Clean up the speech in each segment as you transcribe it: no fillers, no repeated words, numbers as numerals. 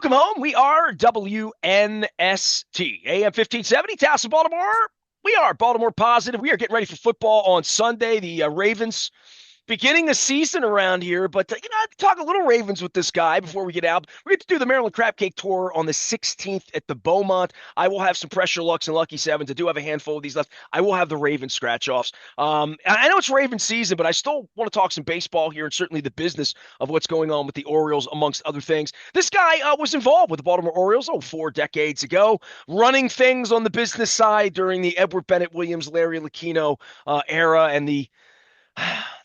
Welcome home. We are WNST, AM 1570, Tassel, Baltimore. We are Baltimore Positive. We are getting ready for football on Sunday. The Ravens beginning the season around here, but I talk a little Ravens with this guy before we get out. We get to do the Maryland Crab Cake Tour on the 16th at the Beaumont. I will have some pressure lucks and lucky sevens. I do have a handful of these left. I will have the Ravens scratch offs. I know it's Ravens season, but I still want to talk some baseball here and certainly the business of what's going on with the Orioles, amongst other things. This guy was involved with the Baltimore Orioles 4 decades ago, running things on the business side during the Edward Bennett Williams, Larry Lucchino era, and the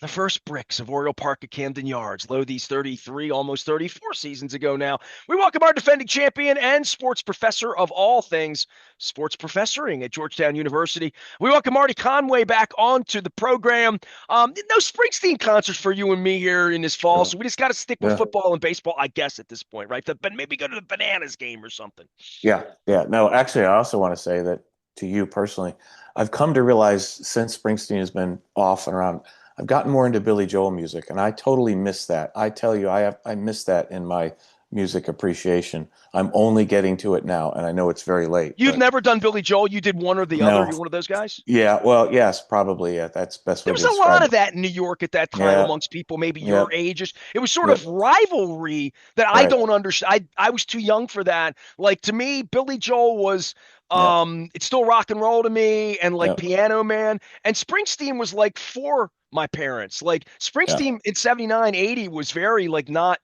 first bricks of Oriole Park at Camden Yards, low these 33, almost 34 seasons ago now. We welcome our defending champion and sports professor of all things, sports professoring at Georgetown University. We welcome Marty Conway back onto the program. No Springsteen concerts for you and me here in this fall, so we just got to stick with Yeah. football and baseball, I guess, at this point, right? But maybe go to the Bananas game or something. Yeah. Yeah. No, actually, I also want to say that to you personally, I've come to realize since Springsteen has been off and around, I've gotten more into Billy Joel music, and I totally miss that. I tell you, I miss that in my music appreciation. I'm only getting to it now, and I know it's very late, You've but never done Billy Joel. You did one or the other. no. You're one of those guys. Yeah. Well, yes, probably. Yeah. That's the best There way to was a lot describe of it. that in New York at that time Yeah. amongst people maybe Yeah. your ages. It was sort of Yep. rivalry that I Right. don't understand. I was too young for that. Like to me, Billy Joel was Yeah. it's still rock and roll to me and like Yeah. Piano Man. And Springsteen was like for my parents. Like Yeah. Springsteen in 79, 80 was very like not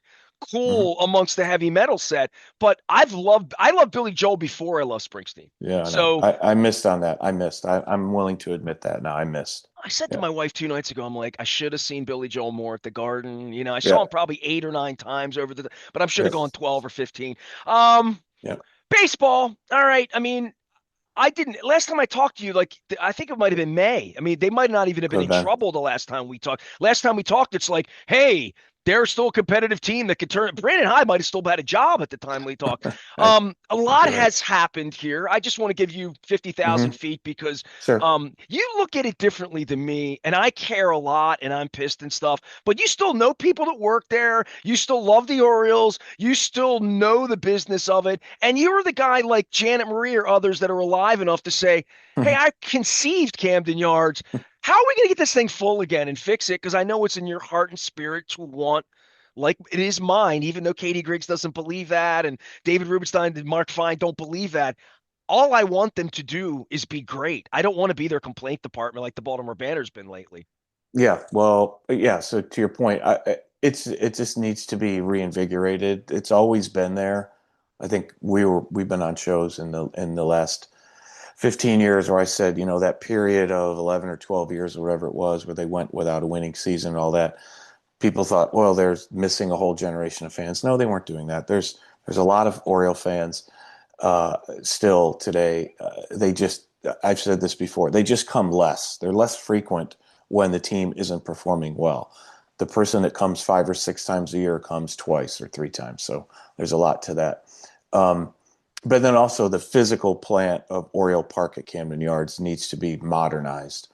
Hmm. cool amongst the heavy metal set. But I loved Billy Joel before I loved Springsteen. Yeah. No, So I missed on that. I missed. I'm willing to admit that now. I missed. I said to Yeah. my wife 2 nights ago, I'm like, I should have seen Billy Joel more at the Garden. I saw Yeah. him probably 8 or 9 times but I should Yeah. have gone 12 or 15. Um, Yeah. Baseball. All right. I mean, I didn't. Last time I talked to you, like I think it might have been May. I mean, they might not even have been Could in have been. trouble the last time we talked. Last time we talked, it's like, hey, they're still a competitive team that could turn. Brandon Hyde might have still had a job at the time we talked. I A think lot you're right. has happened here. I just want to give you 50,000 Hmm. feet because Sure. you look at it differently than me, and I care a lot, and I'm pissed and stuff. But you still know people that work there. You still love the Orioles. You still know the business of it, and you're the guy like Janet Marie or others that are alive enough to say, hey, I conceived Camden Yards. How are we going to get this thing full again and fix it? Because I know it's in your heart and spirit to want, like it is mine, even though Katie Griggs doesn't believe that, and David Rubenstein and Mark Fine don't believe that. All I want them to do is be great. I don't want to be their complaint department like the Baltimore Banner's been lately. Yeah. Well, yeah. So to your point, it just needs to be reinvigorated. It's always been there. I think we've been on shows in the last 15 years where I said, that period of 11 or 12 years or whatever it was where they went without a winning season and all that. People thought, well, they're missing a whole generation of fans. No, they weren't doing that. There's a lot of Oriole fans still today. I've said this before, they just come less. They're less frequent when the team isn't performing well. The person that comes 5 or 6 times a year comes twice or 3 times. So there's a lot to that. Um, but then also the physical plant of Oriole Park at Camden Yards needs to be modernized,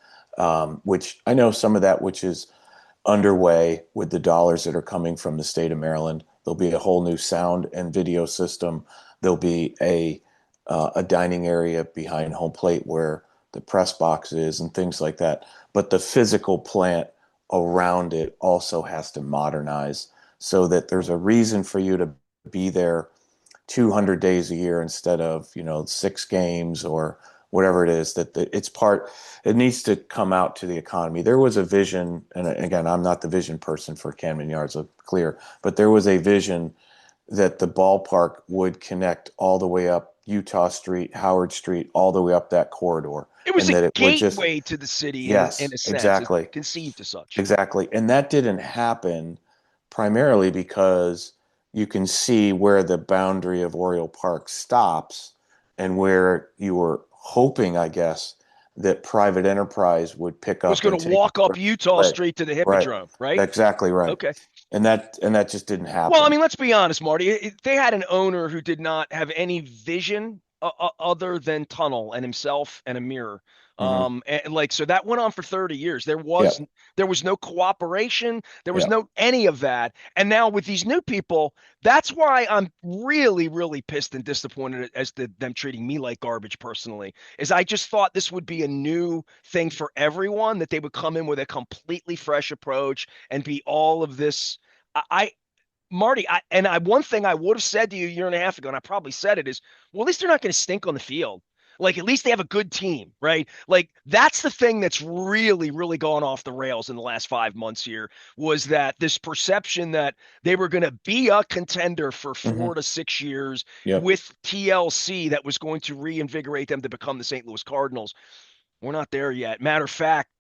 which I know some of that, which is underway with the dollars that are coming from the state of Maryland. There'll be a whole new sound and video system. There'll be a dining area behind home plate where the press box is and things like that. But the physical plant around it also has to modernize so that there's a reason for you to be there 200 days a year instead of 6 games or whatever it is it needs to come out to the economy. There was a vision, and again, I'm not the vision person for Camden Yards, so clear, but there was a vision that the ballpark would connect all the way up Utah Street, Howard Street, all the way up that corridor, It was and a that it would just. gateway to the city in Yes, a sense. It's exactly. conceived as such. Exactly. And that didn't happen primarily because you can see where the boundary of Oriole Park stops and where you were hoping, I guess, that private enterprise would pick Was up going and to take walk up over. Utah Right. Street to the Right. Hippodrome, right? Exactly right. Okay. And that just didn't Well, I happen. mean, let's be honest, Marty. They had an owner who did not have any vision other than tunnel and himself and a mirror. Hmm. And like, so that went on for 30 years. Yeah. There was no cooperation. There was Yeah. no any of that. And now with these new people, that's why I'm really, really pissed and disappointed as to them treating me like garbage personally, is I just thought this would be a new thing for everyone, that they would come in with a completely fresh approach and be all of this. I Marty, one thing I would have said to you a year and a half ago, and I probably said it, is, well, at least they're not going to stink on the field. Like, at least they have a good team, right? Like, that's the thing that's really, really gone off the rails in the last 5 months here, was that this perception that they were going to be a contender for Hmm. 4 to 6 years Yep. with TLC that was going to reinvigorate them to become the St. Louis Cardinals. We're not there yet. Matter of fact,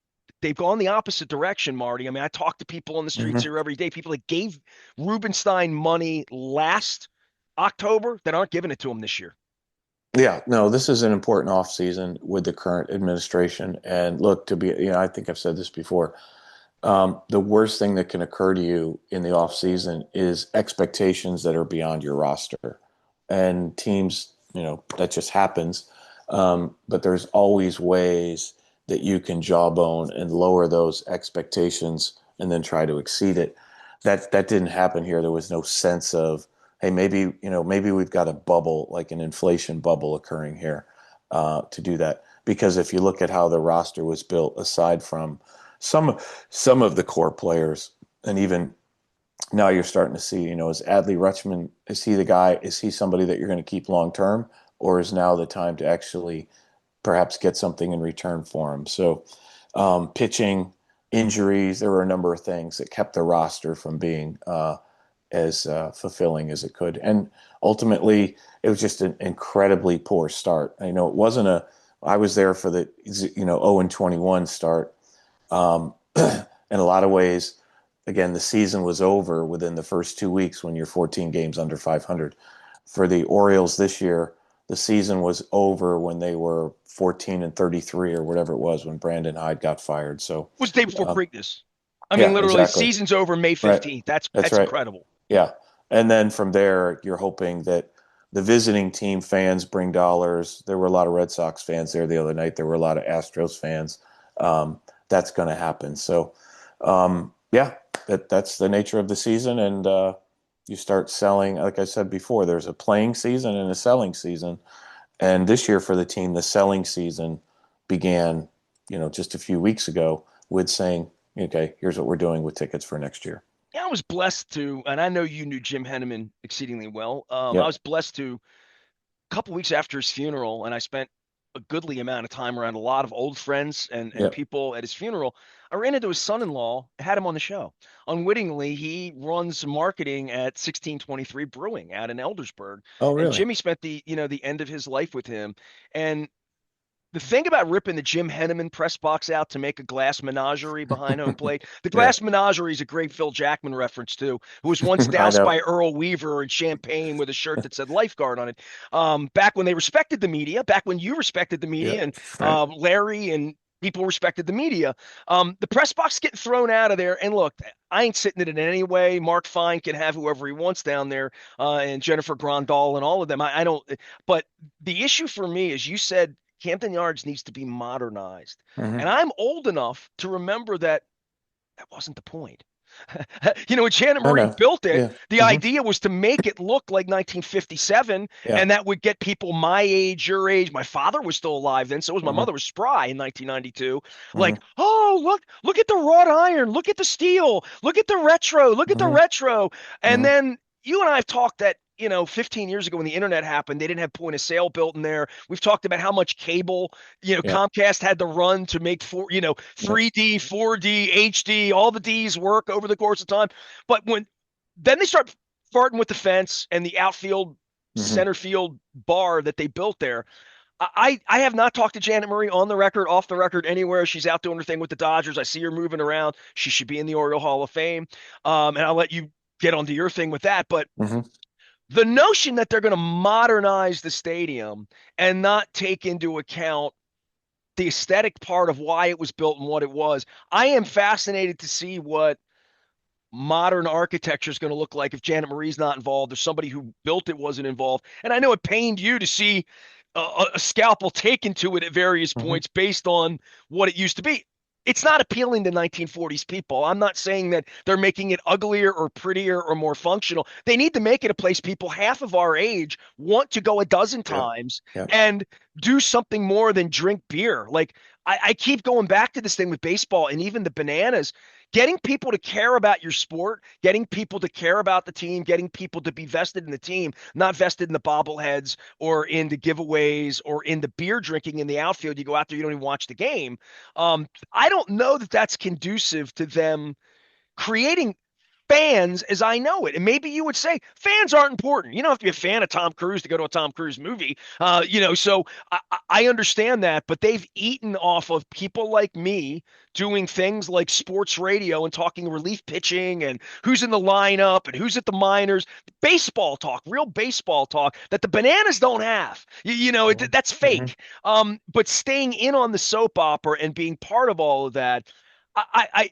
they've gone the opposite direction, Marty. I mean, I talk to people on the streets Hmm. here every day, people that gave Rubenstein money last October that aren't giving it to him this year. Yeah, no, this is an important off season with the current administration. And look, to be, I think I've said this before. The worst thing that can occur to you in the off season is expectations that are beyond your roster, and teams, that just happens. But there's always ways that you can jawbone and lower those expectations and then try to exceed it. That didn't happen here. There was no sense of, hey, maybe we've got a bubble, like an inflation bubble occurring here, to do that. Because if you look at how the roster was built, aside from some some of the core players, and even now you're starting to see, is Adley Rutschman, is he the guy? Is he somebody that you're going to keep long term, or is now the time to actually perhaps get something in return for him? So, pitching, injuries, there were a number of things that kept the roster from being as fulfilling as it could. And ultimately, it was just an incredibly poor start. It wasn't a, I was there for the, 0-21 start. In a lot of ways, again, the season was over within the first 2 weeks when you're 14 games under 500. For the Orioles this year, the season was over when they were 14-33 or whatever it was when Brandon Hyde got fired. So, It was the day before um, Preakness. I mean, yeah, literally, exactly. season's over May Right. 15th. That's That's that's right. incredible. Yeah. And then from there, you're hoping that the visiting team fans bring dollars. There were a lot of Red Sox fans there the other night. There were a lot of Astros fans. That's going to happen. So, yeah, that's the nature of the season. And you start selling, like I said before, there's a playing season and a selling season. And this year for the team, the selling season began, just a few weeks ago with saying, okay, here's what we're doing with tickets for next year. Yeah, I was blessed to, and I know you knew Jim Henneman exceedingly well. I Yep. was blessed to, a couple weeks after his funeral, and I spent a goodly amount of time around a lot of old friends and Yep. people at his funeral. I ran into his son-in-law, had him on the show. Unwittingly, he runs marketing at 1623 Brewing out in Eldersburg, Oh, and really? Jimmy spent the end of his life with him. And the thing about ripping the Jim Henneman press box out to make a glass menagerie behind home plate, the Yeah. glass menagerie is a great Phil Jackman reference too, who was once I doused know. by Earl Weaver in champagne with a shirt that said lifeguard on it. Back when they respected the media, back when you respected the media, Yep. and Right. Larry and people respected the media. The press box getting thrown out of there. And look, I ain't sitting in it in any way. Mark Fine can have whoever he wants down there, and Jennifer Grandal and all of them. I don't, but the issue for me is, you said Camden Yards needs to be modernized. Hmm. And I'm old enough to remember that that wasn't the point. When Janet I Marie know. built it, Yeah. the Hmm. idea was to make it look like 1957, Yeah. and that would get people my age, your age. My father was still alive then, so was my Hmm. mother, was spry in 1992. Hmm. Like, oh, look at the wrought iron, look at the steel, look at the retro, look at the Hmm. retro. And Hmm. then you and I have talked that 15 years ago when the internet happened, they didn't have point of sale built in there. We've talked about how much cable, Yeah. Comcast had to run to make 3D, Yep. 4D, HD, all the D's work over the course of time. But then they start farting with the fence and the outfield Hmm. center field bar that they built there. I have not talked to Janet Murray on the record, off the record, anywhere. She's out doing her thing with the Dodgers. I see her moving around. She should be in the Oriole Hall of Fame. And I'll let you get onto your thing with that. But Hmm. the notion that they're going to modernize the stadium and not take into account the aesthetic part of why it was built and what it was, I am fascinated to see what modern architecture is going to look like if Janet Marie's not involved or somebody who built it wasn't involved. And I know it pained you to see a scalpel taken to it at various Hmm. points based on what it used to be. It's not appealing to 1940s people. I'm not saying that they're making it uglier or prettier or more functional. They need to make it a place people half of our age want to go a dozen Yeah. times Yeah. and do something more than drink beer. Like I keep going back to this thing with baseball and even the bananas. Getting people to care about your sport, getting people to care about the team, getting people to be vested in the team, not vested in the bobbleheads or in the giveaways or in the beer drinking in the outfield. You go out there, you don't even watch the game. I don't know that that's conducive to them creating fans as I know it. And maybe you would say fans aren't important. You don't have to be a fan of Tom Cruise to go to a Tom Cruise movie. So I understand that, but they've eaten off of people like me doing things like sports radio and talking relief pitching and who's in the lineup and who's at the minors, baseball talk, real baseball talk that the bananas don't have. Hmm. That's Hmm. fake. But staying in on the soap opera and being part of all of that,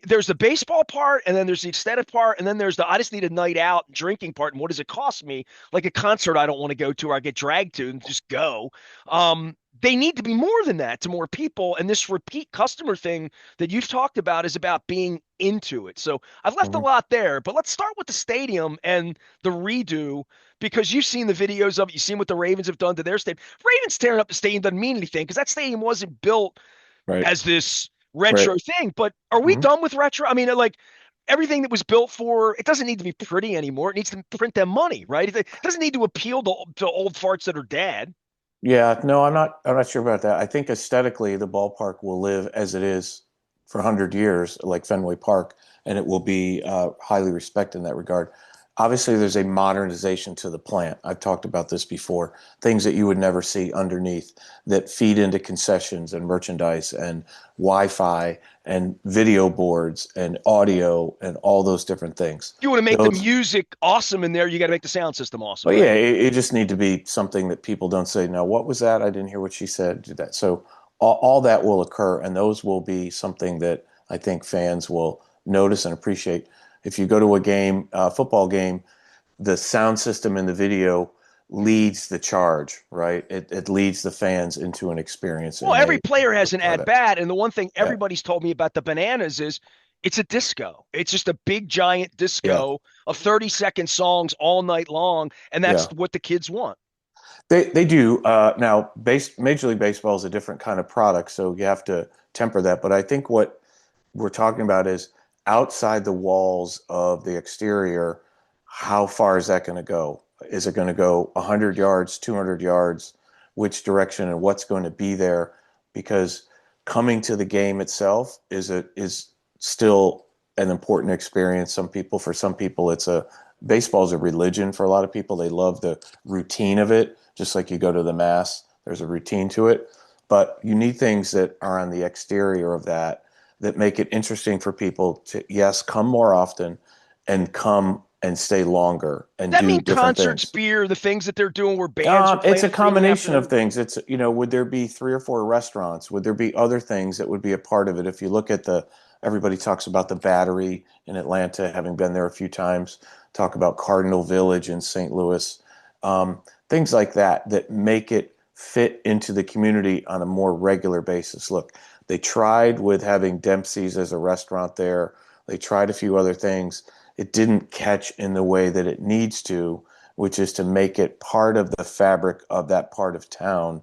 there's the baseball part, and then there's the extended part, and then there's the I just need a night out drinking part. And what does it cost me? Like a concert I don't want to go to or I get dragged to and just go. They need to be more than that to more people. And this repeat customer thing that you've talked about is about being into it. So I've left a Hmm. lot there, but let's start with the stadium and the redo because you've seen the videos of it. You've seen what the Ravens have done to their stadium. Ravens tearing up the stadium doesn't mean anything because that stadium wasn't built Right. as this Right. retro thing. But are we Hmm. done with retro? I mean, like everything that was built for it doesn't need to be pretty anymore. It needs to print them money, right? It doesn't need to appeal to old farts that are dead. Yeah, no, I'm not sure about that. I think aesthetically the ballpark will live as it is for 100 years, like Fenway Park, and it will be highly respected in that regard. Obviously, there's a modernization to the plant. I've talked about this before. Things that you would never see underneath that feed into concessions and merchandise and Wi-Fi and video boards and audio and all those different things. If you want to make the Those music awesome in there, you got to make the sound system awesome, But yeah, right? it just need to be something that people don't say, no, what was that? I didn't hear what she said. Do that. So all that will occur, and those will be something that I think fans will notice and appreciate. If you go to a game, football game, the sound system in the video leads the charge, right? It leads the fans into an experience, Well, and every they player has an enjoy at that. bat, and the one thing Yeah, everybody's told me about the bananas is it's a disco. It's just a big giant yeah, disco of 30-second songs all night long, and that's yeah. what the kids want. They do now. Major League Baseball is a different kind of product, so you have to temper that. But I think what we're talking about is outside the walls of the exterior, how far is that going to go? Is it going to go 100 yards, 200 yards? Which direction and what's going to be there? Because coming to the game itself is still an important experience. For some people, baseball is a religion for a lot of people. They love the routine of it, just like you go to the mass. There's a routine to it, but you need things that are on the exterior of that make it interesting for people to, yes, come more often and come and stay longer and That do mean different concerts, things. beer, the things that they're doing where bands are It's playing a freely combination of after. things. Would there be three or four restaurants? Would there be other things that would be a part of it? If you look at everybody talks about the Battery in Atlanta, having been there a few times, talk about Cardinal Village in St. Louis, things like that make it fit into the community on a more regular basis. Look, they tried with having Dempsey's as a restaurant there. They tried a few other things. It didn't catch in the way that it needs to, which is to make it part of the fabric of that part of town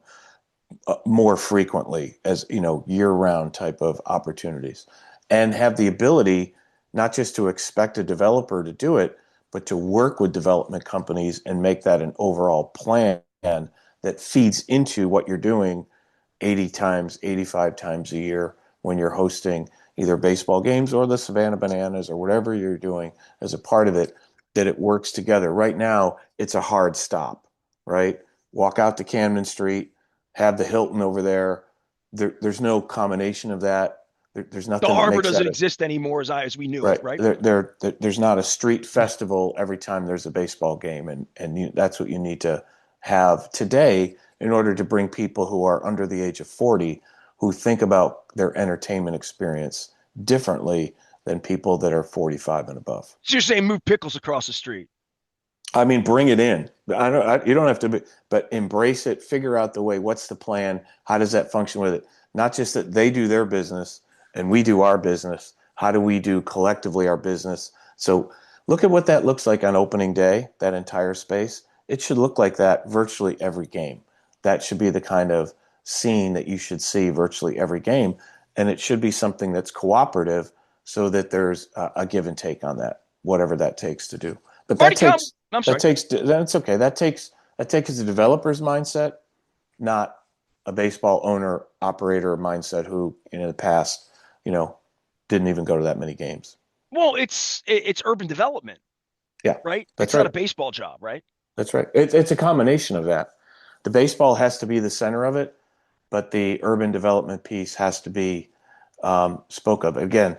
more frequently as, year-round type of opportunities, and have the ability not just to expect a developer to do it, but to work with development companies and make that an overall plan that feeds into what you're doing 80 times, 85 times a year when you're hosting either baseball games or the Savannah Bananas or whatever you're doing as a part of it, that it works together. Right now, it's a hard stop, right? Walk out to Camden Street, have the Hilton over there. There's no combination of that. There's The nothing that harbor makes doesn't that a exist anymore as we knew it, right. right? There's not a street festival every time there's a baseball game, and that's what you need to have today in order to bring people who are under the age of 40 who think about their entertainment experience differently than people that are 45 and above. So you're saying move pickles across the street. I mean, bring it in. You don't have to be, but embrace it, figure out the way. What's the plan? How does that function with it? Not just that they do their business and we do our business. How do we do collectively our business? So look at what that looks like on opening day, that entire space. It should look like that virtually every game. That should be the kind of scene that you should see virtually every game. And it should be something that's cooperative so that there's a give and take on that, whatever that takes to do. But Marty Conway. I'm sorry. that's okay. That takes a developer's mindset, not a baseball owner operator mindset who in the past, you know, didn't even go to that many games. Well, it's urban development, Yeah, right? that's It's not a right. baseball job, right? That's right. It's a combination of that. The baseball has to be the center of it, but the urban development piece has to be spoke of. Again,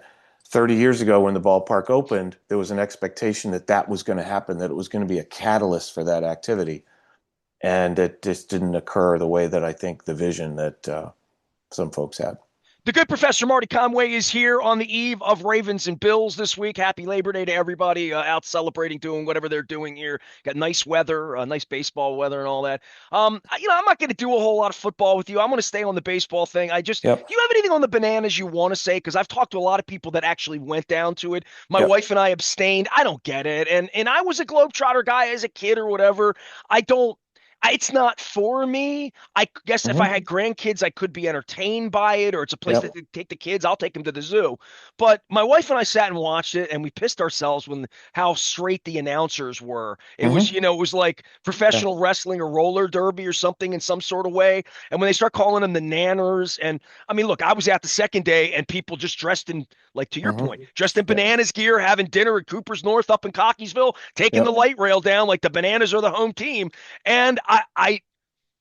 30 years ago when the ballpark opened, there was an expectation that that was going to happen, that it was going to be a catalyst for that activity. And it just didn't occur the way that I think the vision that some folks had. The good Professor Marty Conway is here on the eve of Ravens and Bills this week. Happy Labor Day to everybody out celebrating, doing whatever they're doing here. Got nice weather, nice baseball weather, and all that. I'm not going to do a whole lot of football with you. I'm going to stay on the baseball thing. Yep. Do you have anything on the Bananas you want to say? Because I've talked to a lot of people that actually went down to it. My Yep. wife and I abstained. I don't get it, and I was a Globetrotter guy as a kid or whatever. I don't. It's not for me. I guess if I Mm-hmm. had grandkids, I could be entertained by it, or it's a place that Yep. they take the kids. I'll take them to the zoo. But my wife and I sat and watched it, and we pissed ourselves when how straight the announcers were. Mm-hmm. It was like Yeah. professional wrestling or roller derby or something in some sort of way. And when they start calling them the nanners, and I mean, look, I was at the second day, and people just dressed in, like to your point, Mm-hmm. dressed in Yep. bananas gear, having dinner at Cooper's North up in Cockeysville, taking the Yep. light rail down like the Bananas are the home team. And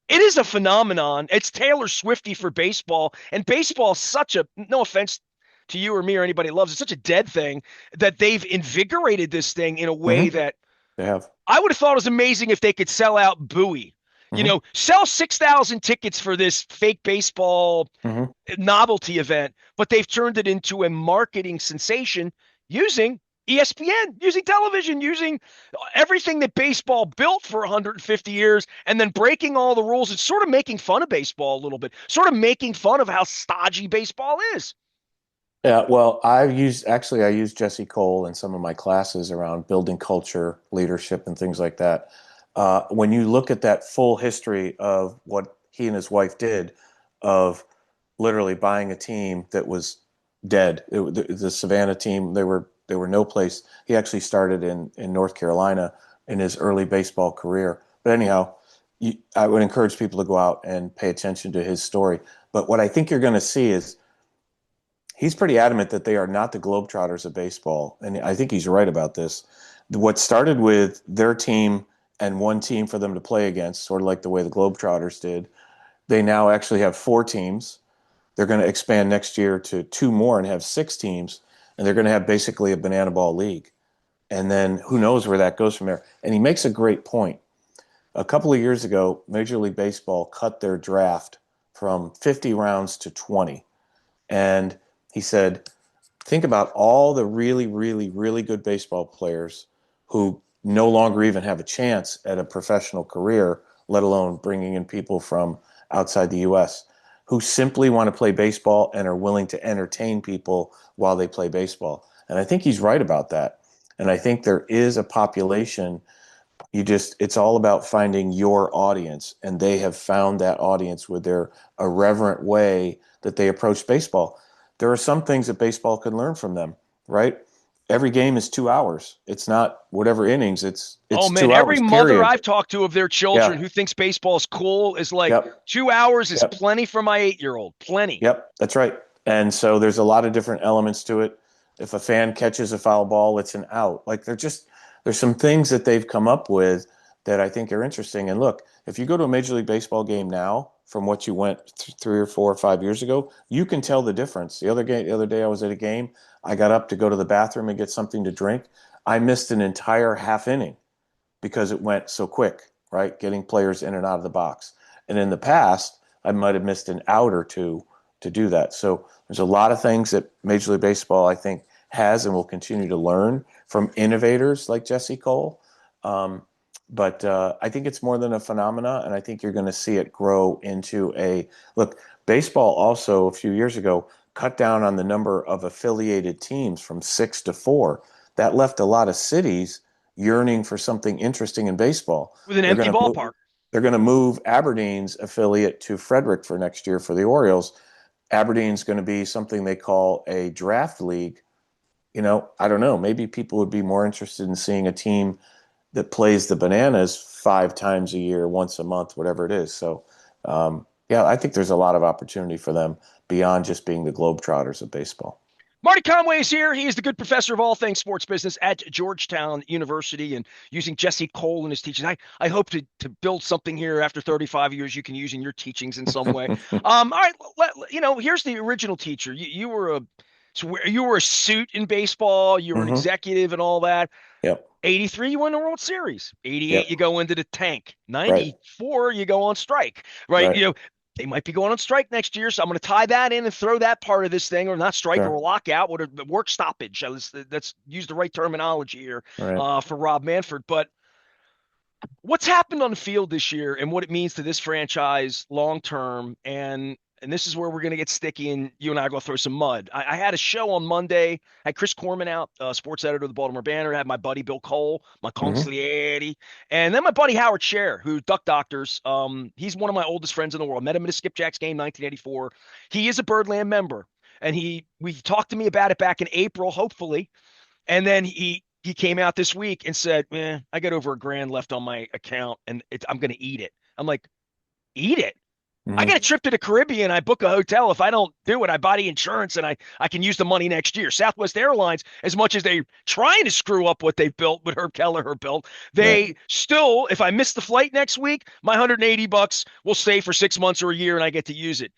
it is a phenomenon. It's Taylor Swifty for baseball, and baseball is such a, no offense to you or me or anybody loves it's such a dead thing that they've invigorated this thing in a way Mm-hmm. that They have. I would have thought it was amazing if they could sell out Bowie. Mm-hmm. Sell 6,000 tickets for this fake baseball Mm-hmm. novelty event, but they've turned it into a marketing sensation using ESPN, using television, using everything that baseball built for 150 years, and then breaking all the rules. It's sort of making fun of baseball a little bit, sort of making fun of how stodgy baseball is. Yeah, well, I used Jesse Cole in some of my classes around building culture, leadership, and things like that. When you look at that full history of what he and his wife did, of literally buying a team that was dead, the Savannah team, they were no place. He actually started in North Carolina in his early baseball career. But anyhow, I would encourage people to go out and pay attention to his story. But what I think you're going to see is he's pretty adamant that they are not the Globetrotters of baseball. And I think he's right about this. What started with their team and one team for them to play against, sort of like the way the Globetrotters did, they now actually have four teams. They're going to expand next year to two more and have six teams. And they're going to have basically a banana ball league. And then who knows where that goes from there. And he makes a great point. A couple of years ago, Major League Baseball cut their draft from 50 rounds to 20. And he said, think about all the really, really, really good baseball players who no longer even have a chance at a professional career, let alone bringing in people from outside the U.S., who simply want to play baseball and are willing to entertain people while they play baseball. And I think he's right about that. And I think there is a population. It's all about finding your audience. And they have found that audience with their irreverent way that they approach baseball. There are some things that baseball can learn from them, right? Every game is 2 hours. It's not whatever innings. It's Oh it's man, two every hours. mother Period. I've talked to of their children Yeah. who thinks baseball is cool is like Yep. 2 hours is Yep. plenty for my 8-year-old. Plenty. Yep. That's right. And so there's a lot of different elements to it. If a fan catches a foul ball, it's an out. Like there's some things that they've come up with that I think are interesting. And look, if you go to a Major League Baseball game now from what you went 3 or 4 or 5 years ago, you can tell the difference. The other day I was at a game. I got up to go to the bathroom and get something to drink. I missed an entire half inning because it went so quick, right? Getting players in and out of the box. And in the past, I might have missed an out or two to do that. So there's a lot of things that Major League Baseball, I think, has and will continue to learn from innovators like Jesse Cole. Um, But I think it's more than a phenomena, and I think you're going to see it grow into a look. Baseball also a few years ago cut down on the number of affiliated teams from six to four. That left a lot of cities yearning for something interesting in baseball. with an They're empty going to move, ballpark. they're going to move Aberdeen's affiliate to Frederick for next year for the Orioles. Aberdeen's going to be something they call a draft league. I don't know. Maybe people would be more interested in seeing a team that plays the Bananas 5 times a year, once a month, whatever it is. So, yeah, I think there's a lot of opportunity for them beyond just being the Globetrotters of baseball. Marty Conway is here. He is the good professor of all things sports business at Georgetown University and using Jesse Cole in his teachings. I hope to build something here after 35 years you can use in your teachings in some way. All right, here's the original teacher. You were a suit in baseball. You were an Mm-hmm. executive and all that. Yep. 83, you win the World Series. 88, Yep. you go into the tank. Right. 94, you go on strike, right? Right. They might be going on strike next year, so I'm going to tie that in and throw that part of this thing, or not strike or Sure. a lockout, or the work stoppage. Let's use the right terminology here Right. for Rob Manfred. But what's happened on the field this year and what it means to this franchise long term, and this is where we're going to get sticky, and you and I are going to throw some mud. I had a show on Monday. I had Chris Corman out, sports editor of the Baltimore Banner. I had my buddy Bill Cole, my Mm-hmm. consigliere, and then my buddy Howard Scher, who Duck Doctors. He's one of my oldest friends in the world. I met him at a Skipjacks game, 1984. He is a Birdland member, and we talked to me about it back in April, hopefully, and then he came out this week and said, I got over $1,000 left on my account, and I'm going to eat it. I'm like, eat it? I Mm-hmm. get a trip to the Caribbean. I book a hotel. If I don't do it, I buy the insurance and I can use the money next year. Southwest Airlines, as much as they're trying to screw up what they've built, what Herb Kelleher built, Right. they still, if I miss the flight next week, my $180 will stay for 6 months or a year and I get to use it.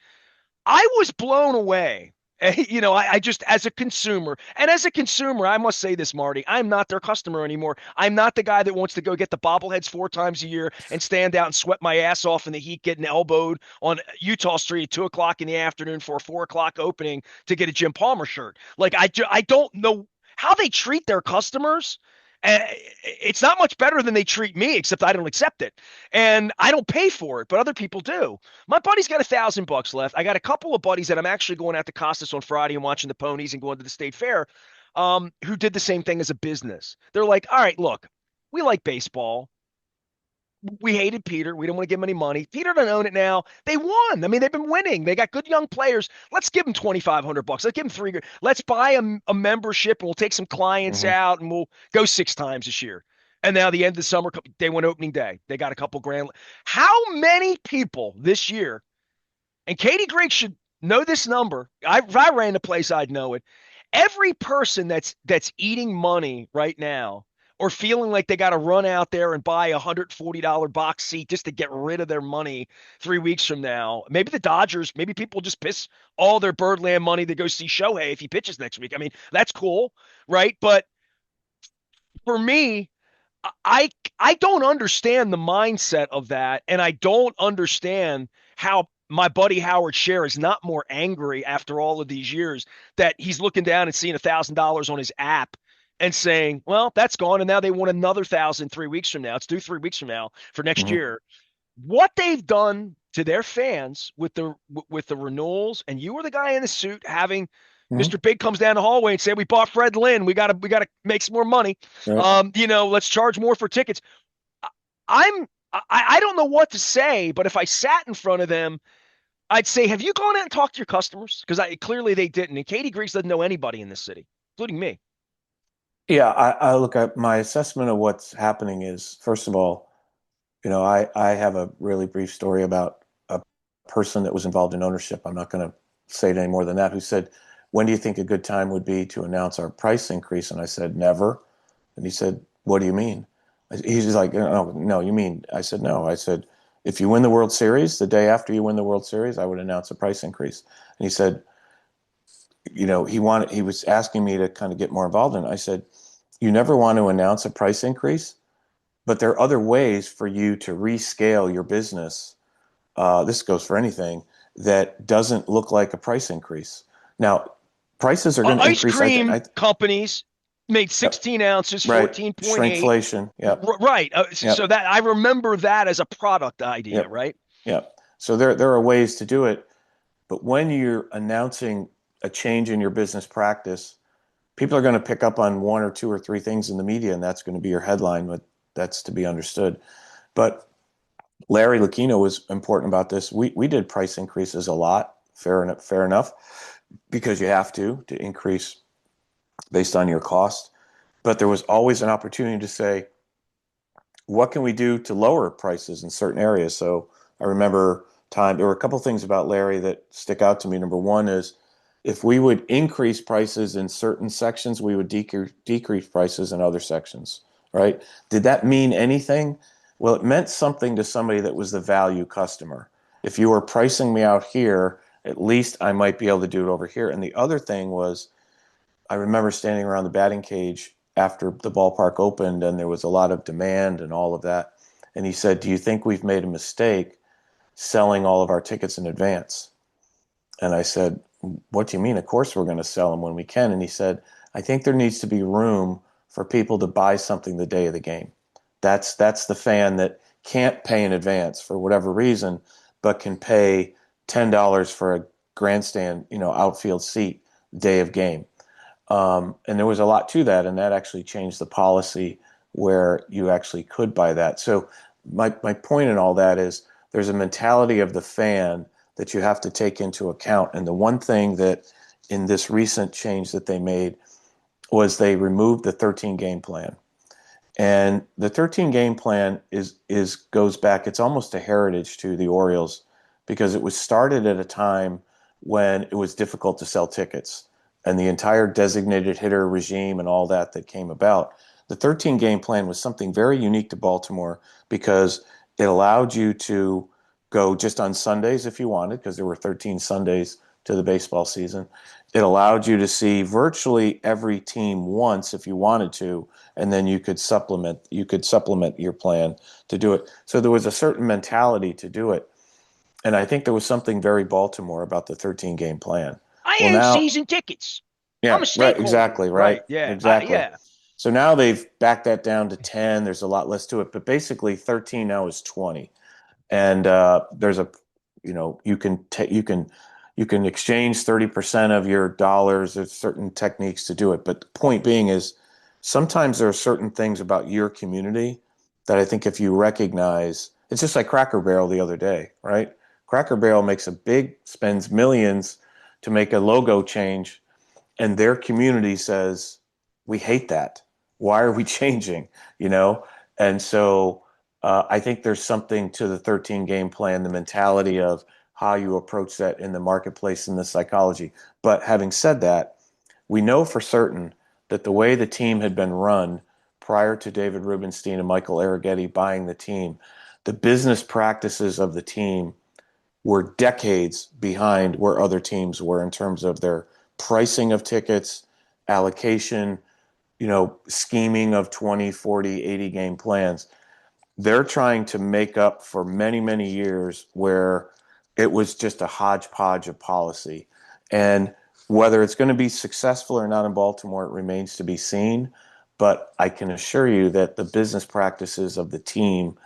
I was blown away. I just, as a consumer, I must say this, Marty, I'm not their customer anymore. I'm not the guy that wants to go get the bobbleheads 4 times a year and stand out and sweat my ass off in the heat, getting elbowed on Utah Street at 2 o'clock in the afternoon for a 4 o'clock opening to get a Jim Palmer shirt. Like, I don't know how they treat their customers. And it's not much better than they treat me, except I don't accept it. And I don't pay for it, but other people do. My buddy's got $1,000 left. I got a couple of buddies that I'm actually going out to Costas on Friday and watching the ponies and going to the state fair, who did the same thing as a business. They're like, all right, look, we like baseball. We hated Peter. We don't want to give him any money. Peter doesn't own it now. They won. I mean, they've been winning. They got good young players. Let's give them $2,500. Let's give them three. Let's buy a membership and we'll take some clients Mm-hmm. out and we'll go 6 times this year. And now the end of the summer, they went opening day. They got a couple grand. How many people this year, and Katie Griggs should know this number. If I ran the place, I'd know it. Every person that's eating money right now or feeling like they got to run out there and buy a $140 box seat just to get rid of their money 3 weeks from now. Maybe the Dodgers, maybe people just piss all their Birdland money to go see Shohei if he pitches next week. I mean, that's cool, right? But for me, I don't understand the mindset of that, and I don't understand how my buddy Howard Scher is not more angry after all of these years that he's looking down and seeing $1,000 on his app and saying, "Well, that's gone, and now they want another 1,000 3 weeks from now. It's due 3 weeks from now for next Mm-hmm. year." What they've done to their fans with the renewals, and you were the guy in the suit having Mm-hmm. Mr. Big comes down the hallway and said, "We bought Fred Lynn. We gotta make some more money. Right. Let's charge more for tickets." I'm I don't know what to say, but if I sat in front of them, I'd say, "Have you gone out and talked to your customers?" Because I clearly they didn't. And Katie Griggs doesn't know anybody in this city, including me. Yeah, I look at my assessment of what's happening is, first of all, I have a really brief story about a person that was involved in ownership. I'm not going to say it any more than that, who said, when do you think a good time would be to announce our price increase? And I said, never. And he said, what do you mean? He's just like, no, no, you mean? I said, no. I said, if you win the World Series, the day after you win the World Series, I would announce a price increase. And he said, he was asking me to kind of get more involved in it. I said, you never want to announce a price increase, but there are other ways for you to rescale your business. This goes for anything that doesn't look like a price increase. Now, prices are going to Ice increase. cream companies made Yep. 16 ounces, Right. 14.8. Shrinkflation. Yep. Right. So Yep. that I remember that as a product idea, Yep. right? Yep. So there are ways to do it, but when you're announcing a change in your business practice, people are going to pick up on one or two or three things in the media, and that's going to be your headline. But that's to be understood. But Larry Lucchino was important about this. We did price increases a lot, fair enough, because you have to increase based on your cost. But there was always an opportunity to say, what can we do to lower prices in certain areas? So I remember there were a couple of things about Larry that stick out to me. Number one is if we would increase prices in certain sections, we would decrease prices in other sections, right? Did that mean anything? Well, it meant something to somebody that was the value customer. If you were pricing me out here, at least I might be able to do it over here. And the other thing was, I remember standing around the batting cage after the ballpark opened and there was a lot of demand and all of that. And he said, do you think we've made a mistake selling all of our tickets in advance? And I said, what do you mean? Of course we're going to sell them when we can. And he said, I think there needs to be room for people to buy something the day of the game. That's the fan that can't pay in advance for whatever reason, but can pay $10 for a grandstand, outfield seat day of game. And there was a lot to that, and that actually changed the policy where you actually could buy that. So my point in all that is there's a mentality of the fan that you have to take into account. And the one thing that in this recent change that they made was they removed the 13 game plan. And the 13 game plan is goes back, it's almost a heritage to the Orioles because it was started at a time when it was difficult to sell tickets and the entire designated hitter regime and all that came about. The 13 game plan was something very unique to Baltimore because it allowed you to go just on Sundays if you wanted, because there were 13 Sundays to the baseball season. It allowed you to see virtually every team once if you wanted to, and then you could supplement your plan to do it. So there was a certain mentality to do it. And I think there was something very Baltimore about the 13 game plan. I Well, had now, season tickets. I'm yeah, a right, stakeholder. exactly, right, Right. Yeah. exactly. Yeah. So now they've backed that down to 10. There's a lot less to it, but basically 13 now is 20. And there's you can exchange 30% of your dollars. There's certain techniques to do it. But the point being is sometimes there are certain things about your community that I think if you recognize, it's just like Cracker Barrel the other day, right? Cracker Barrel spends millions to make a logo change, and their community says, we hate that. Why are we changing? You know? And so I think there's something to the 13 game plan, the mentality of how you approach that in the marketplace and the psychology. But having said that, we know for certain that the way the team had been run prior to David Rubenstein and Michael Arrighetti buying the team, the business practices of the team were decades behind where other teams were in terms of their pricing of tickets, allocation, scheming of 20, 40, 80 game plans. They're trying to make up for many, many years where it was just a hodgepodge of policy. And whether it's going to be successful or not in Baltimore, it remains to be seen. But I can assure you that the business practices of the team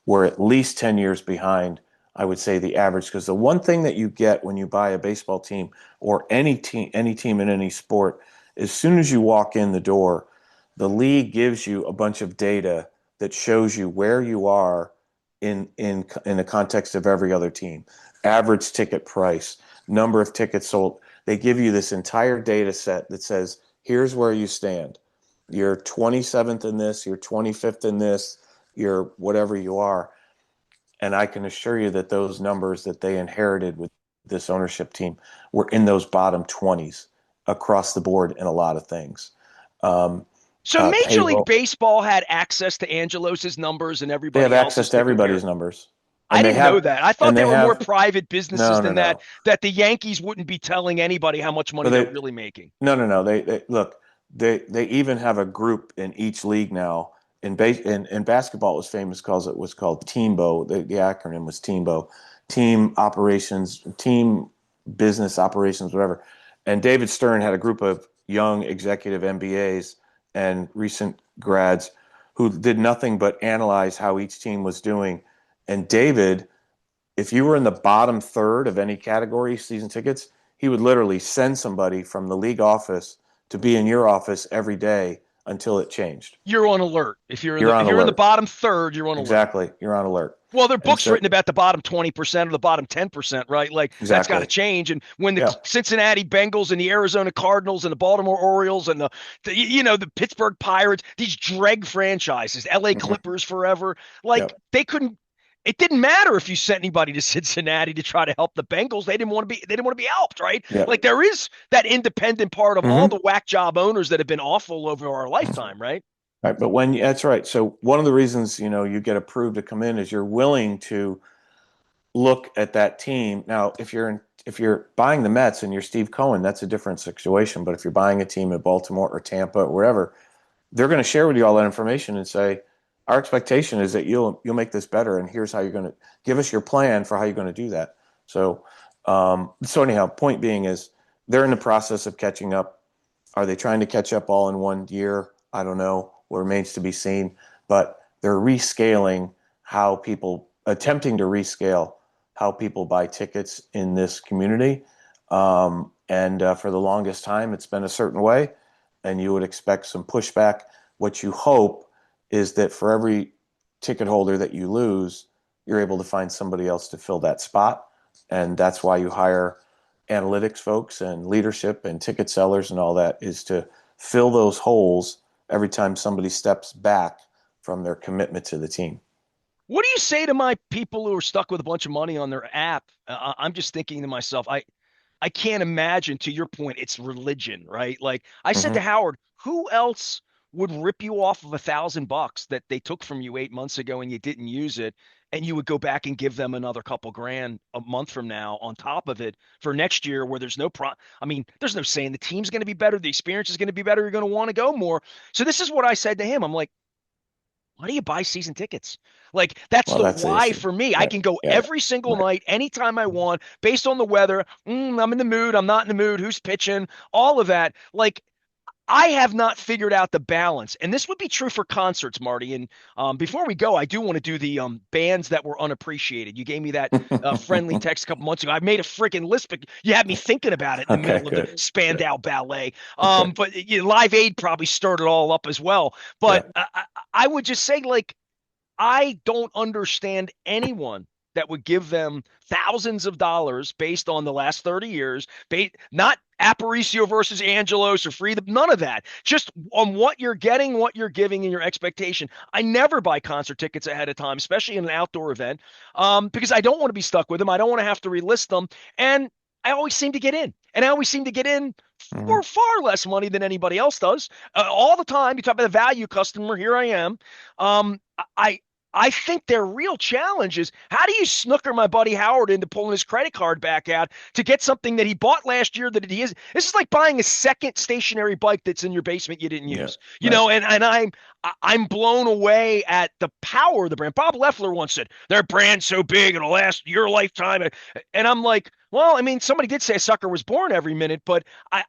were at least 10 years behind, I would say, the average. Because the one thing that you get when you buy a baseball team or any team in any sport, as soon as you walk in the door, the league gives you a bunch of data that shows you where you are in the context of every other team. Average ticket price, number of tickets sold. They give you this entire data set that says, here's where you stand. You're 27th in this, you're 25th in this, you're whatever you are. And I can assure you that those numbers that they inherited with this ownership team were in those bottom 20s across the board in a lot of things. Um, So Major League Payroll, Baseball had access to Angelos's numbers and they have everybody access else's to to compare. everybody's numbers, I and they didn't know have, that. I thought and they they were more have. private businesses No, no, than that, no. that the Yankees wouldn't be telling anybody how much money But they're they, really making. no, no, no. They look. They even have a group in each league now. In basketball, it was famous because it was called Teambo. The acronym was Teambo, Team Operations, Team Business Operations, whatever. And David Stern had a group of young executive MBAs and recent grads who did nothing but analyze how each team was doing. And David, if you were in the bottom third of any category season tickets, he would literally send somebody from the league office to be in your office every day until it changed. You're on alert. If you're in You're the if on you're in the alert. bottom third, you're on alert. Exactly. You're on alert. Well, there are And books so, written about the bottom 20% or the bottom 10%, right? Like that's got to exactly. change. And when the Yeah. Cincinnati Bengals and the Arizona Cardinals and the Baltimore Orioles and the Pittsburgh Pirates, these dreg franchises, LA Hmm. Clippers forever, like Yep. they couldn't. It didn't matter if you sent anybody to Cincinnati to try to help the Bengals. They didn't want to be helped, right? Yep. Like there is that independent part of all Hmm. the whack job owners that have been awful over our lifetime, right? Right. But when that's right. So one of the reasons, you get approved to come in is you're willing to look at that team. Now, if you're buying the Mets and you're Steve Cohen, that's a different situation. But if you're buying a team in Baltimore or Tampa or wherever, they're going to share with you all that information and say, our expectation is that you'll make this better, and here's how you're going to give us your plan for how you're going to do that. So anyhow, point being is they're in the process of catching up. Are they trying to catch up all in one year? I don't know. What remains to be seen. But they're rescaling how people attempting to rescale how people buy tickets in this community. And for the longest time, it's been a certain way, and you would expect some pushback. What you hope is that for every ticket holder that you lose, you're able to find somebody else to fill that spot. And that's why you hire analytics folks and leadership and ticket sellers and all that, is to fill those holes every time somebody steps back from their commitment to the team. What do you say to my people who are stuck with a bunch of money on their app? I'm just thinking to myself, I can't imagine, to your point, it's religion, right? Like I said to Mm-hmm. Howard, who else would rip you off of $1,000 that they took from you 8 months ago and you didn't use it, and you would go back and give them another couple grand a month from now on top of it for next year, where there's no I mean, there's no saying the team's going to be better, the experience is going to be better, you're going to want to go more. So this is what I said to him. I'm like, why do you buy season tickets? Like that's Well, the that's the why issue. for me. I Right. can go Yeah. every single Right. night, anytime I want, based on the weather. I'm in the mood. I'm not in the mood. Who's pitching? All of that. Like I have not figured out the balance, and this would be true for concerts, Marty. And before we go, I do want to do the bands that were unappreciated. You gave me that friendly text a couple months ago. I made a freaking list, but you had me thinking about it in the Okay. middle of the Good. Good. Spandau Ballet. Okay. But Live Aid probably stirred it all up as well. But Yeah. I would just say, like, I don't understand anyone that would give them thousands of dollars based on the last 30 years, not Aparicio versus Angelos or free, none of that. Just on what you're getting, what you're giving, and your expectation. I never buy concert tickets ahead of time, especially in an outdoor event, because I don't want to be stuck with them. I don't want to have to relist them. And I always seem to get in. And I always seem to get in Hmm. for far less money than anybody else does. All the time. You talk about the value customer. Here I am. Um, I I think their real challenge is, how do you snooker my buddy Howard into pulling his credit card back out to get something that he bought last year that he is. This is like buying a second stationary bike that's in your basement you didn't Yeah. use. Right. And I'm blown away at the power of the brand. Bob Leffler once said, their brand's so big it'll last your lifetime. And I'm like, well, I mean, somebody did say a sucker was born every minute, but I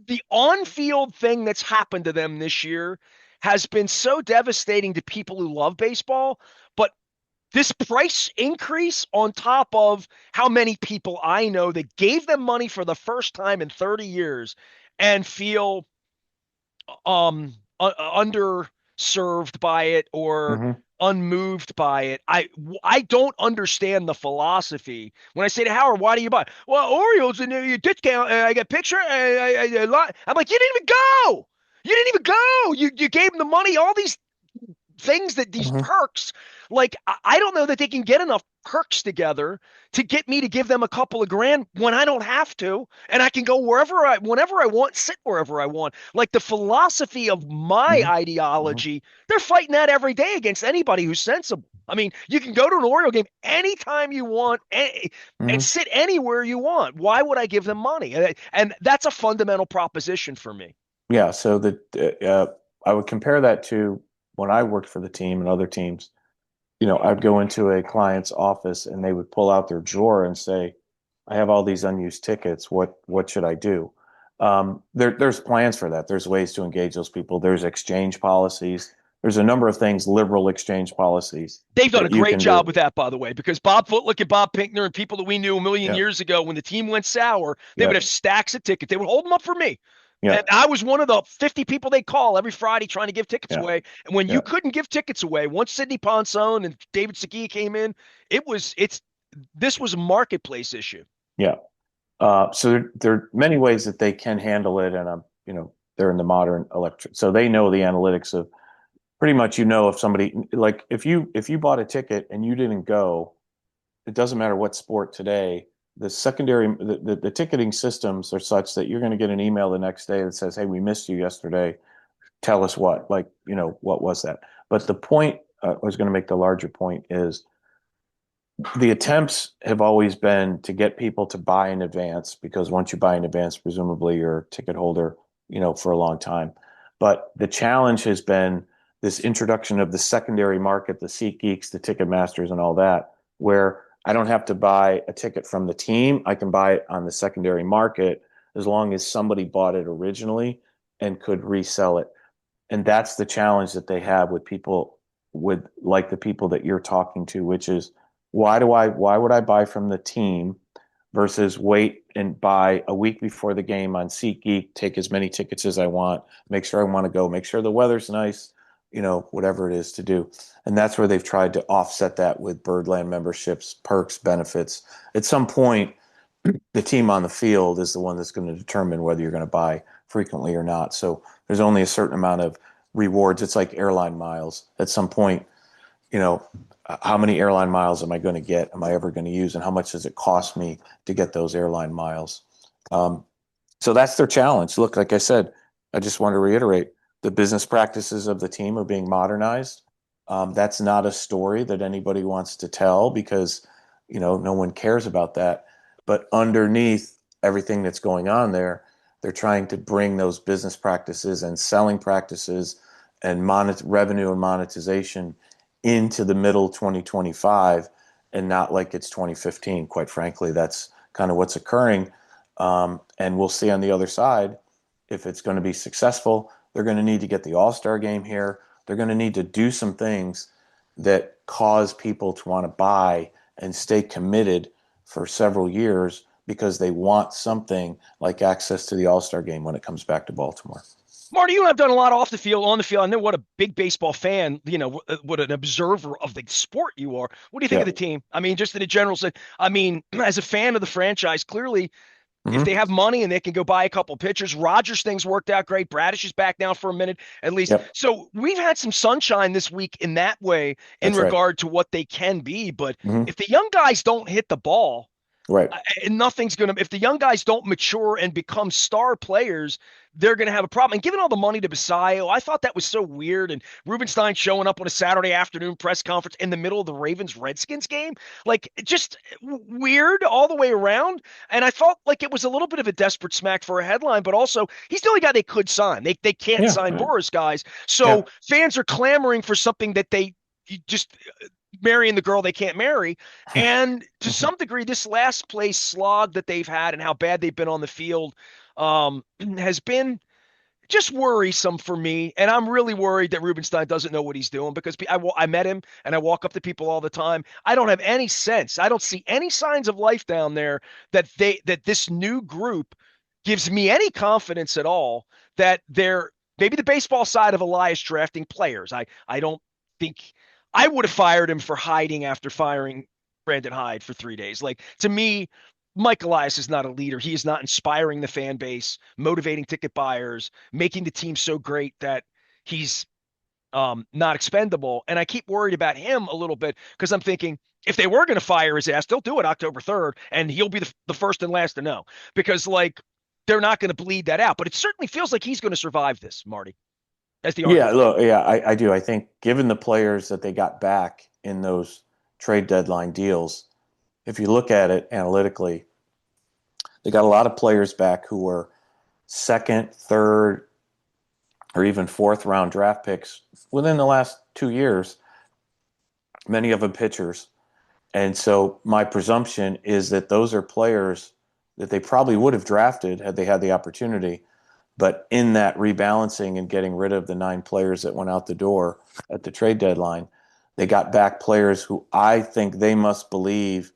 the on-field thing that's happened to them this year has been so devastating to people who love baseball. But this price increase, on top of how many people I know that gave them money for the first time in 30 years and feel underserved by it or Hmm. unmoved by it. I don't understand the philosophy. When I say to Howard, why do you buy? Well, Orioles and your discount. I got a picture. I'm like, you didn't even go. You didn't even go. You gave them the money. All these things, that these Hmm. perks, like I don't know that they can get enough perks together to get me to give them a couple of grand when I don't have to, and I can go whenever I want, sit wherever I want. Like the philosophy of my Hmm. Hmm. ideology, they're fighting that every day against anybody who's sensible. I mean, you can go to an Oriole game anytime you want and Hmm. sit anywhere you want. Why would I give them money? And that's a fundamental proposition for me. Yeah. So I would compare that to when I worked for the team and other teams. I'd go into a client's office and they would pull out their drawer and say, I have all these unused tickets. What should I do? There's plans for that. There's ways to engage those people. There's exchange policies. There's a number of things, liberal exchange policies They've done a that you great can job do. with that, by the way, because Bob Footlick and Bob Pinkner and people that we knew a million Yep, years ago, when the team went sour, they would have yep, stacks of tickets. They would hold them up for me. And yep, I was one of the 50 people they call every Friday trying to give tickets yep, away. And when you yep, couldn't give tickets away, once Sidney Ponson and David Segui came in, this was a marketplace issue. yep. So there are many ways that they can handle it, and they're in the modern electric, so they know the analytics of pretty much. If somebody, like, if you bought a ticket and you didn't go, it doesn't matter what sport today. The ticketing systems are such that you're going to get an email the next day that says, "Hey, we missed you yesterday. Tell us what." Like, what was that? But the point I was going to make, the larger point is, the attempts have always been to get people to buy in advance, because once you buy in advance, presumably you're a ticket holder, for a long time. But the challenge has been this introduction of the secondary market, the SeatGeeks, the Ticketmasters, and all that, where I don't have to buy a ticket from the team. I can buy it on the secondary market as long as somebody bought it originally and could resell it. And that's the challenge that they have with people, with like the people that you're talking to, which is, why would I buy from the team versus wait and buy a week before the game on SeatGeek, take as many tickets as I want, make sure I want to go, make sure the weather's nice, whatever it is to do. And that's where they've tried to offset that with Birdland memberships, perks, benefits. At some point, the team on the field is the one that's going to determine whether you're going to buy frequently or not. So there's only a certain amount of rewards. It's like airline miles. At some point, you know, how many airline miles am I going to get? Am I ever going to use? And how much does it cost me to get those airline miles? Um, so that's their challenge. Look, like I said, I just want to reiterate, the business practices of the team are being modernized. That's not a story that anybody wants to tell, because, no one cares about that. But underneath everything that's going on there, they're trying to bring those business practices and selling practices and revenue and monetization into the middle 2025, and not like it's 2015. Quite frankly, that's kind of what's occurring. And we'll see on the other side if it's going to be successful. They're going to need to get the All-Star game here. They're going to need to do some things that cause people to want to buy and stay committed for several years, because they want something like access to the All-Star game when it comes back to Baltimore. Marty, you and I've done a lot off the field, on the field. I know what a big baseball fan, what an observer of the sport you are. What do you think of Yeah. the team? I mean, just in a general sense. I mean, as a fan of the franchise, clearly, if they Mm-hmm. have money and they can go buy a couple pitchers, Rogers things worked out great. Bradish is back now for a minute at least. Yep. So we've had some sunshine this week in that way, in That's right. regard to what they can be. But Mm-hmm. if the young guys don't hit the ball, Right. and nothing's going to, if the young guys don't mature and become star players, they're going to have a problem. And giving all the money to Basayo, I thought that was so weird. And Rubenstein showing up on a Saturday afternoon press conference in the middle of the Ravens Redskins game, like, just weird all the way around. And I felt like it was a little bit of a desperate smack for a headline, but also he's the only guy they could sign. They can't Yeah. sign Right. Boris guys. So Yeah. fans are clamoring for something that they just marrying the girl they can't marry. And to some degree, this last place slog that they've had and how bad they've been on the field has been just worrisome for me. And I'm really worried that Rubenstein doesn't know what he's doing, because I met him and I walk up to people all the time. I don't have any sense. I don't see any signs of life down there that this new group gives me any confidence at all that they're maybe the baseball side of Elias drafting players. I don't think I would have fired him for hiding after firing Brandon Hyde for 3 days. Like, to me, Mike Elias is not a leader. He is not inspiring the fan base, motivating ticket buyers, making the team so great that he's not expendable. And I keep worried about him a little bit, because I'm thinking, if they were going to fire his ass, they'll do it October 3rd, and he'll be the first and last to know, because, like, they're not going to bleed that out. But it certainly feels like he's going to survive this, Marty, as the Yeah, architect. look, yeah, I do. I think, given the players that they got back in those trade deadline deals, if you look at it analytically, they got a lot of players back who were second, third, or even fourth round draft picks within the last 2 years, many of them pitchers. And so my presumption is that those are players that they probably would have drafted had they had the opportunity. But in that rebalancing and getting rid of the 9 players that went out the door at the trade deadline, they got back players who I think they must believe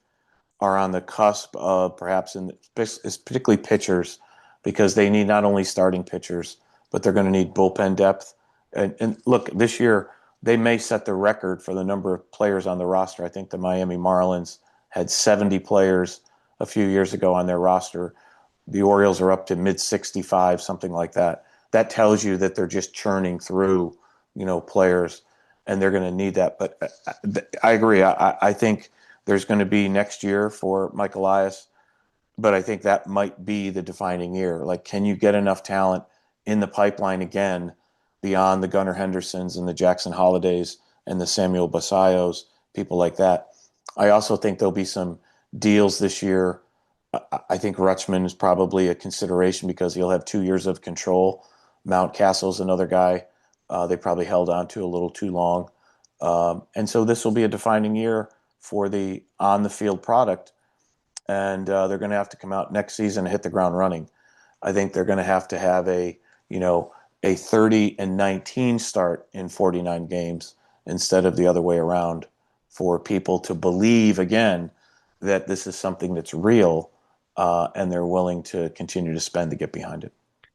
are on the cusp of perhaps particularly pitchers, because they need not only starting pitchers, but they're going to need bullpen depth. And look, this year they may set the record for the number of players on the roster. I think the Miami Marlins had 70 players a few years ago on their roster. The Orioles are up to mid 65, something like that. That tells you that they're just churning through, players, and they're going to need that. But I agree. I think there's going to be next year for Mike Elias, but I think that might be the defining year. Like, can you get enough talent in the pipeline again beyond the Gunnar Hendersons and the Jackson Holidays and the Samuel Basallos, people like that? I also think there'll be some deals this year. I think Rutschman is probably a consideration because he'll have 2 years of control. Mountcastle's another guy they probably held on to a little too long. And so this will be a defining year for the on-the-field product, and they're going to have to come out next season and hit the ground running. I think they're going to have a 30-19 start in 49 games instead of the other way around, for people to believe again that this is something that's real, and they're willing to continue to spend to get behind it.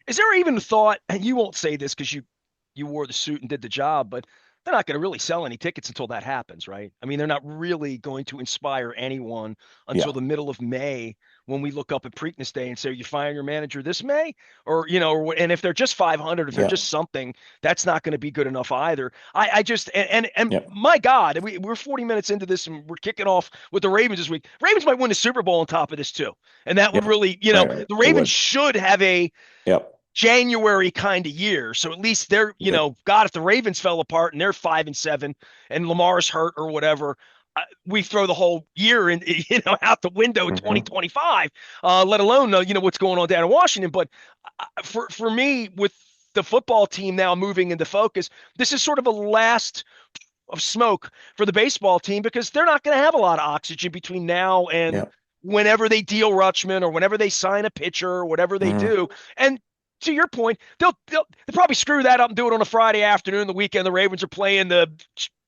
Is there even a thought, and you won't say this because you wore the suit and did the job, but they're not going to really sell any tickets until that happens, right? I mean, they're not really going to inspire anyone Yeah, until the middle of May when we look up at Preakness Day and say, "Are you firing your manager this May?" Or, and if they're just 500, if they're yeah, just something, that's not going to be good enough either. I just, and yeah, my God, we're 40 minutes into this and we're kicking off with the Ravens this week. Ravens might win the Super Bowl on top of this too. And that would yeah. really, Right, right. the They Ravens would. should have a Yep. January kind of year. So at least they're, They, God, if the Ravens fell apart and they're 5-7 and Lamar's hurt or whatever, we throw the whole year in, out the window in mm-hmm. 2025, let alone know, what's going on down in Washington. But for me, with the football team now moving into focus, this is sort of a last of smoke for the baseball team because they're not going to have a lot of oxygen between now and Yeah. whenever they deal Rutschman or whenever they sign a pitcher or whatever they Mm-hmm. do. And to your point, they'll probably screw that up and do it on a Friday afternoon. The weekend, the Ravens are playing the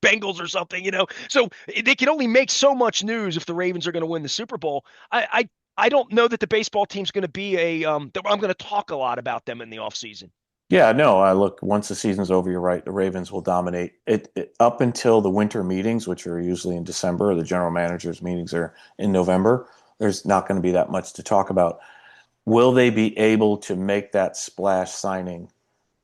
Bengals or something, So they can only make so much news if the Ravens are going to win the Super Bowl. I don't know that the baseball team's going to be that I'm going to talk a lot about them in the offseason. Yeah, no, I look, once the season's over, you're right. The Ravens will dominate it up until the winter meetings, which are usually in December. The general managers' meetings are in November. There's not going to be that much to talk about. Will they be able to make that splash signing?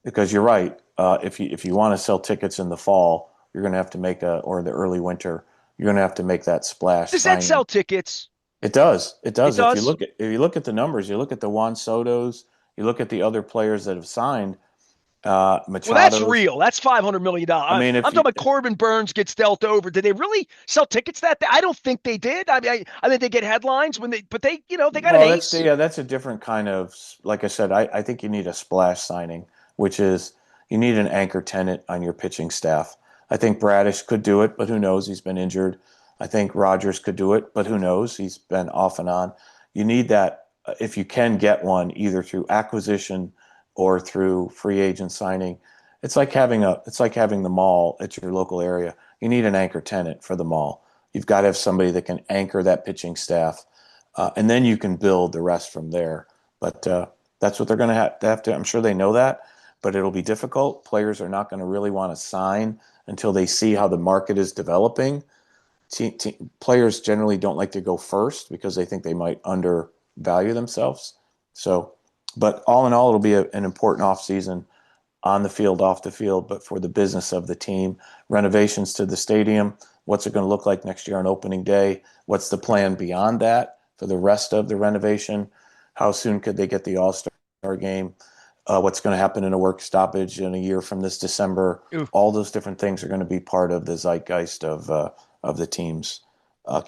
Because you're right. If you want to sell tickets in the fall, you're going to have to or the early winter, you're going to have to make that splash Does that signing. sell tickets? It does. It It does. does. If you look at the numbers, you look at the Juan Sotos, you look at the other players that have signed, Well, that's Machado's. real. That's I $500 million. mean, I'm if talking you about Corbin Burns gets dealt over. Did they really sell tickets that day? I don't think they did. I mean, I think they get headlines but they got an well, that's ace. yeah, that's a different kind of. Like I said, I think you need a splash signing, which is you need an anchor tenant on your pitching staff. I think Bradish could do it, but who knows? He's been injured. I think Rogers could do it, but who knows? He's been off and on. You need that if you can get one, either through acquisition or through free agent signing. It's like having the mall at your local area. You need an anchor tenant for the mall. You've got to have somebody that can anchor that pitching staff, and then you can build the rest from there. But that's what they're going to have to. I'm sure they know that, but it'll be difficult. Players are not going to really want to sign until they see how the market is developing. Players generally don't like to go first because they think they might undervalue themselves. So, but all in all, it'll be an important offseason on the field, off the field, but for the business of the team. Renovations to the stadium. What's it going to look like next year on opening day? What's the plan beyond that for the rest of the renovation? How soon could they get the All-Star game? What's going to happen in a work stoppage in a year from this December? Ooh. All those different things are going to be part of the zeitgeist of the team's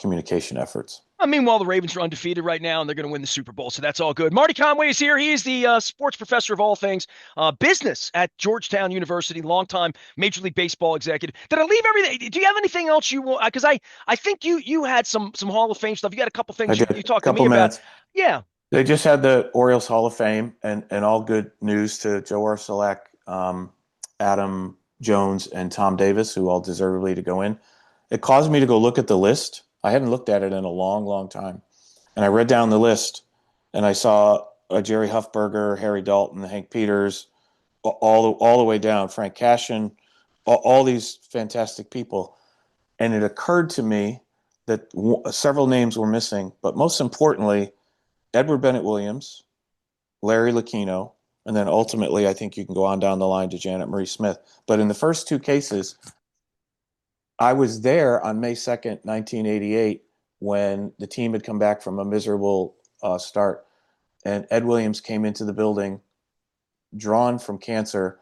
communication efforts. Meanwhile, the Ravens are undefeated right now, and they're going to win the Super Bowl, so that's all good. Marty Conway is here. He is the sports professor of all things business at Georgetown University, longtime Major League Baseball executive. Did I leave everything? Do you have anything else you want? Because I think you had some Hall of Fame stuff. You got a couple I things you did a talked to me couple about. minutes. Yeah. They just had the Orioles Hall of Fame, and all good news to Joe Orsulak, Adam Jones, and Tom Davis, who all deservedly to go in. It caused me to go look at the list. I hadn't looked at it in a long, long time. And I read down the list, and I saw Jerry Huffberger, Harry Dalton, Hank Peters, all the way down, Frank Cashin, all these fantastic people. And it occurred to me that several names were missing, but most importantly, Edward Bennett Williams, Larry Lucchino, and then ultimately, I think you can go on down the line to Janet Marie Smith. But in the first two cases, I was there on May 2nd, 1988, when the team had come back from a miserable start, and Ed Williams came into the building, drawn from cancer,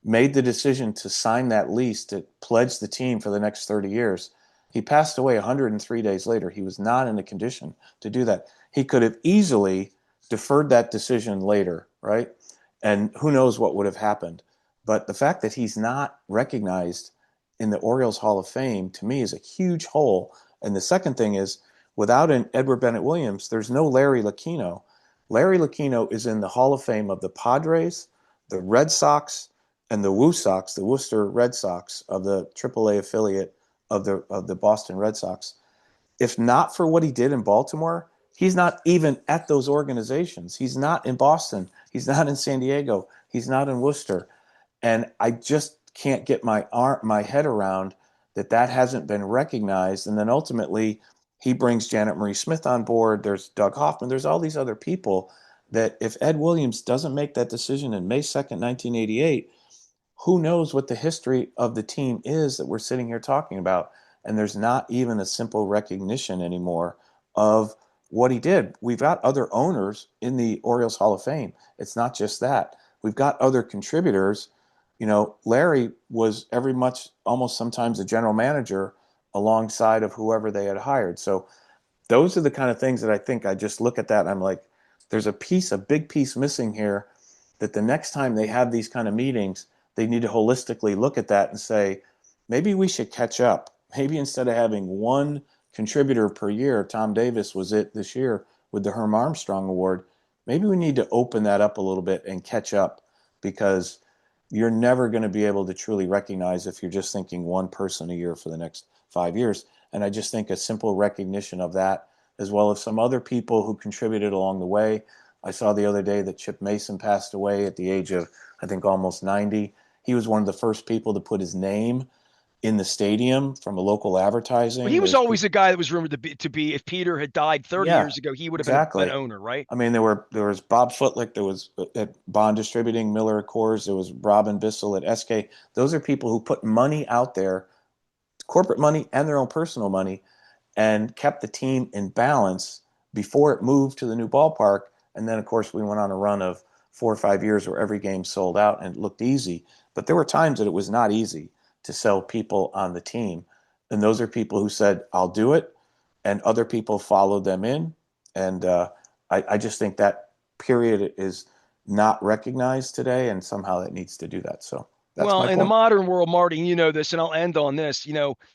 made the decision to sign that lease to pledge the team for the next 30 years. He passed away 103 days later. He was not in a condition to do that. He could have easily deferred that decision later, right? And who knows what would have happened. But the fact that he's not recognized in the Orioles Hall of Fame, to me, is a huge hole. And the second thing is, without an Edward Bennett Williams, there's no Larry Lucchino. Larry Lucchino is in the Hall of Fame of the Padres, the Red Sox, and the Woo Sox, the Worcester Red Sox of the AAA affiliate of the Boston Red Sox. If not for what he did in Baltimore, he's not even at those organizations. He's not in Boston. He's not in San Diego. He's not in Worcester. And I just can't get my head around that hasn't been recognized. And then ultimately, he brings Janet Marie Smith on board. There's Doug Hoffman. There's all these other people that if Ed Williams doesn't make that decision in May 2nd, 1988, who knows what the history of the team is that we're sitting here talking about. And there's not even a simple recognition anymore of what he did. We've got other owners in the Orioles Hall of Fame. It's not just that. We've got other contributors. Larry was every much almost sometimes a general manager alongside of whoever they had hired. So those are the kind of things that I think I just look at that and I'm like, there's a big piece missing here, that the next time they have these kind of meetings, they need to holistically look at that and say, maybe we should catch up. Maybe instead of having one contributor per year, Tom Davis was it this year with the Herm Armstrong Award, maybe we need to open that up a little bit and catch up, because you're never going to be able to truly recognize if you're just thinking one person a year for the next 5 years. And I just think a simple recognition of that, as well as some other people who contributed along the way. I saw the other day that Chip Mason passed away at the age of, I think, almost 90. He was one of the first people to put his name in the stadium from a local Well, advertising. he was There's always people, a guy that was rumored to be if Peter had died 30 yeah, years ago, he would have been an exactly. owner, right? I mean, there was Bob Footlick, there was at Bond Distributing, Miller Coors, there was Robin Bissell at SK. Those are people who put money out there, corporate money and their own personal money, and kept the team in balance before it moved to the new ballpark. And then, of course, we went on a run of 4 or 5 years where every game sold out and it looked easy. But there were times that it was not easy to sell people on the team. And those are people who said, I'll do it. And other people followed them in. And I just think that period is not recognized today. And somehow it needs to do that. So that's Well, my in the point. modern world, Marty, you know this, and I'll end on this.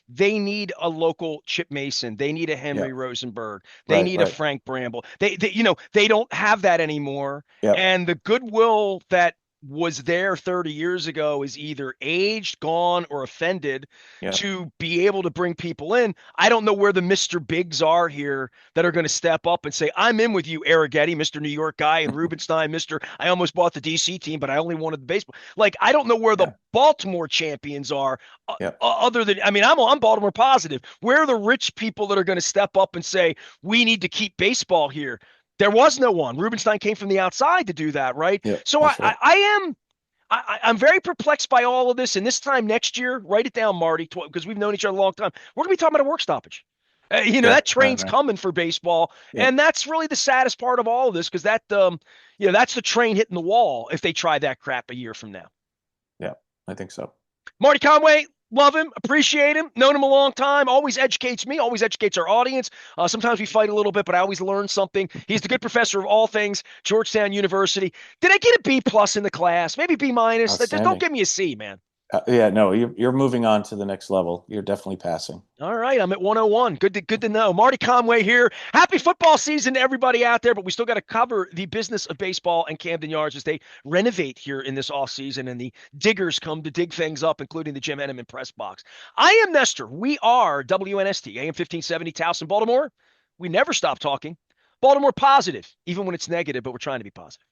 They need a local Chip Mason. They need a Yeah. Henry Rosenberg. They Right. need a Right. Frank Bramble. They don't have that anymore. Yeah. And the goodwill that was there 30 years ago is either aged, gone, or offended Yeah. to be able to bring people in. I don't know where the Mr. Bigs are here that are going to step up and say, I'm in with you, Arrighetti, Mr. New York guy, and Rubenstein, Mr. I almost bought the DC team, but I only wanted the baseball. Like, I don't know where the Yeah. Baltimore champions are, Yeah. other than, I mean, I'm Baltimore positive. Where are the rich people that are going to step up and say, we need to keep baseball here? There was no one. Rubenstein came from the outside to do that, right? Yeah. So That's right. I'm very perplexed by all of this. And this time next year, write it down, Marty, because we've known each other a long time. We're going to be talking about a work stoppage. Yeah. That Right. train's Right. coming for baseball. Yeah. And that's really the saddest part of all of this, because that's the train hitting the wall if they try that crap a year from now. Yeah. I think so. Marty Conway, love him, appreciate him, known him a long time, always educates me, always educates our audience. Sometimes we fight a little bit, but I always learn something. He's the good professor of all things, Georgetown University. Did I get a B plus in the class? Maybe B minus? Don't Outstanding. give me a C, man. Yeah, no, you're moving on to the next level. You're definitely passing. All right, I'm at 101. Good to know. Marty Conway here. Happy football season to everybody out there, but we still got to cover the business of baseball and Camden Yards as they renovate here in this offseason and the diggers come to dig things up, including the Jim Henneman press box. I am Nestor. We are WNST, AM 1570, Towson, Baltimore. We never stop talking. Baltimore positive, even when it's negative, but we're trying to be positive.